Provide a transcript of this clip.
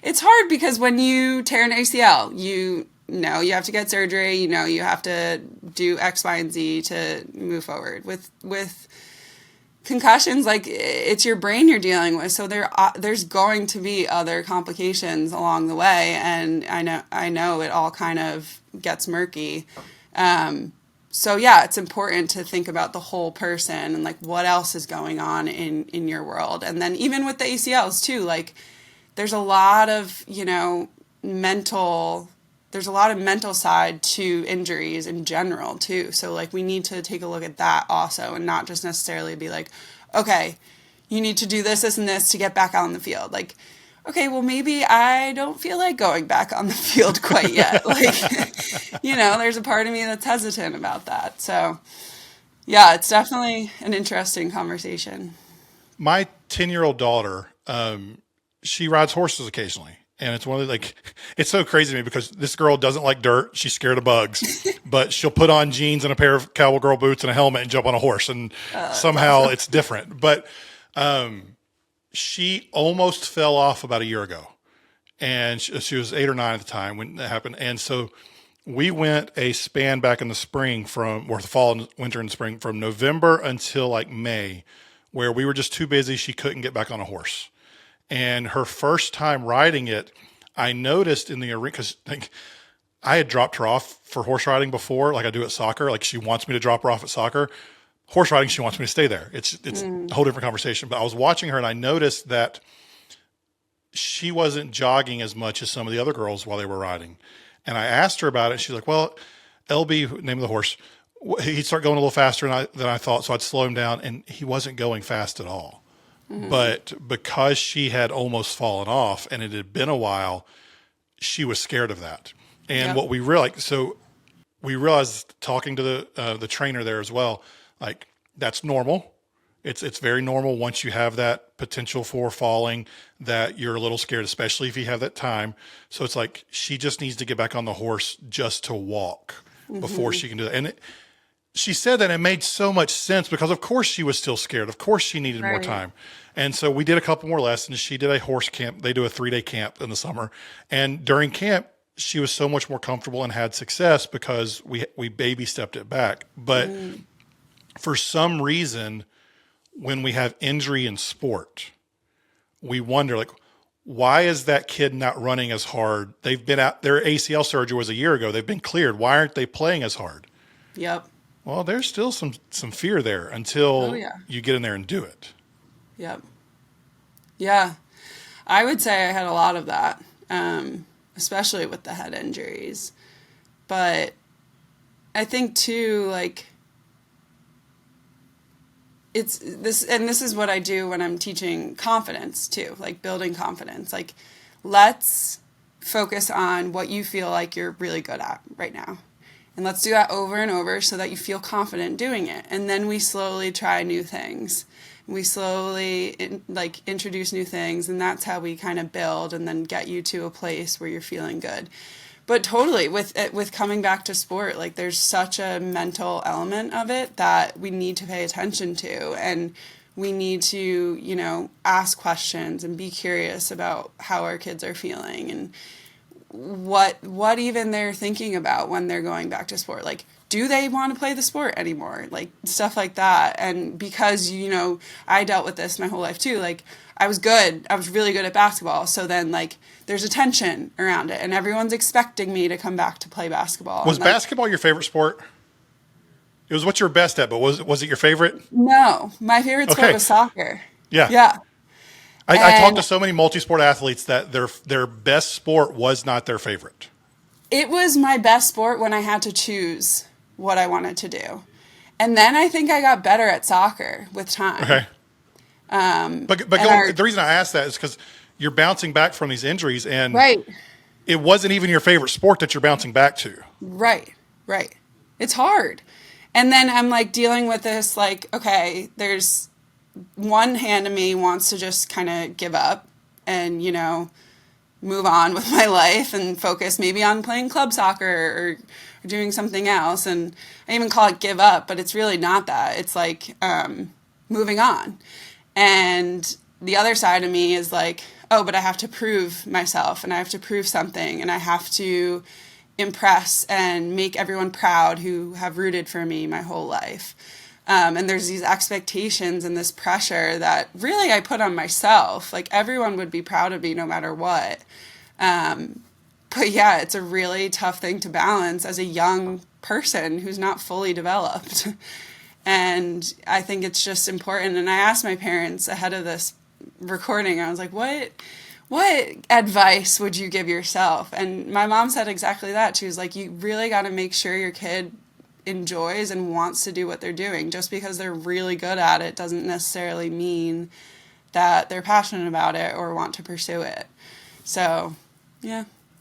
it's hard because when you tear an ACL, you know you have to get surgery, you know you have to do X, Y, and Z to move forward. With concussions, like it's your brain you're dealing with, so there's going to be other complications along the way, and I know it all kind of gets murky. So yeah, it's important to think about the whole person and like what else is going on in your world. And then even with the ACLs too, like there's a lot of, there's a lot of mental side to injuries in general too. So like we need to take a look at that also and not just necessarily be like, okay, you need to do this, this, and this to get back out on the field. Like, okay, well, maybe I don't feel like going back on the field quite yet. Like, there's a part of me that's hesitant about that. So, yeah, it's definitely an interesting conversation. My 10-year-old daughter, she rides horses occasionally. And it's one of the, like, it's so crazy to me because this girl doesn't like dirt. She's scared of bugs, but she'll put on jeans and a pair of cowboy girl boots and a helmet and jump on a horse. And somehow it's different. But, she almost fell off about a year ago, and she was 8 or 9 at the time when that happened. And so we went a span back in the spring or the fall and winter and spring from November until like May, where we were just too busy. She couldn't get back on a horse. And her first time riding it, I noticed in the arena, because like, I had dropped her off for horse riding before, like I do at soccer. Like she wants me to drop her off at soccer. Horse riding, she wants me to stay there. It's a whole different conversation. But I was watching her and I noticed that she wasn't jogging as much as some of the other girls while they were riding. And I asked her about it. She's like, well, LB, name of the horse, he'd start going a little faster than I thought. So I'd slow him down, and he wasn't going fast at all. Mm-hmm. But because she had almost fallen off and it had been a while, she was scared of that. And what we realized talking to the trainer there as well, like that's normal. It's very normal once you have that potential for falling that you're a little scared, especially if you have that time. So it's like she just needs to get back on the horse just to walk before she can do that. And she said that, and it made so much sense because of course she was still scared. Of course she needed more time. And so we did a couple more lessons. She did a horse camp. They do a 3-day camp in the summer. And during camp, she was so much more comfortable and had success because we baby stepped it back. But for some reason, when we have injury in sport, we wonder, like, why is that kid not running as hard? They've been out, their ACL surgery was a year ago. They've been cleared. Why aren't they playing as hard? Yep. Well, there's still some fear there until you get in there and do it. Yep. Yeah. I would say I had a lot of that, especially with the head injuries. But I think too, like, this is what I do when I'm teaching confidence too, like building confidence. Like, let's focus on what you feel like you're really good at right now. And let's do that over and over so that you feel confident doing it. And then we slowly try new things. We slowly introduce new things, and that's how we kind of build and then get you to a place where you're feeling good. But totally, with coming back to sport, like there's such a mental element of it that we need to pay attention to, and we need to, ask questions and be curious about how our kids are feeling and what even they're thinking about when they're going back to sport. Like, do they want to play the sport anymore? Like, stuff like that. And because, I dealt with this my whole life too. Like, I was really good at basketball. So then, like, there's a tension around it, and everyone's expecting me to come back to play basketball. Was basketball your favorite sport? It was what you were best at, but was it your favorite? No, my favorite sport was soccer. Yeah. Yeah. I talked to so many multi-sport athletes that their best sport was not their favorite. It was my best sport when I had to choose what I wanted to do. And then I think I got better at soccer with time. Okay. The reason I asked that is because you're bouncing back from these injuries, and it wasn't even your favorite sport that you're bouncing back to. Right. It's hard. And then I'm like dealing with this, like, okay, there's one hand of me wants to just kind of give up and, move on with my life and focus maybe on playing club soccer or doing something else. And I even call it give up, but it's really not that. It's like moving on. And the other side of me is like, oh, but I have to prove myself and I have to prove something and I have to impress and make everyone proud who have rooted for me my whole life. And there's these expectations and this pressure that really I put on myself. Like everyone would be proud of me no matter what. But yeah, it's a really tough thing to balance as a young person who's not fully developed. And I think it's just important. And I asked my parents ahead of this recording, I was like, what advice would you give yourself? And my mom said exactly that. She was like, you really got to make sure your kid enjoys and wants to do what they're doing. Just because they're really good at it doesn't necessarily mean that they're passionate about it or want to pursue it. So, yeah.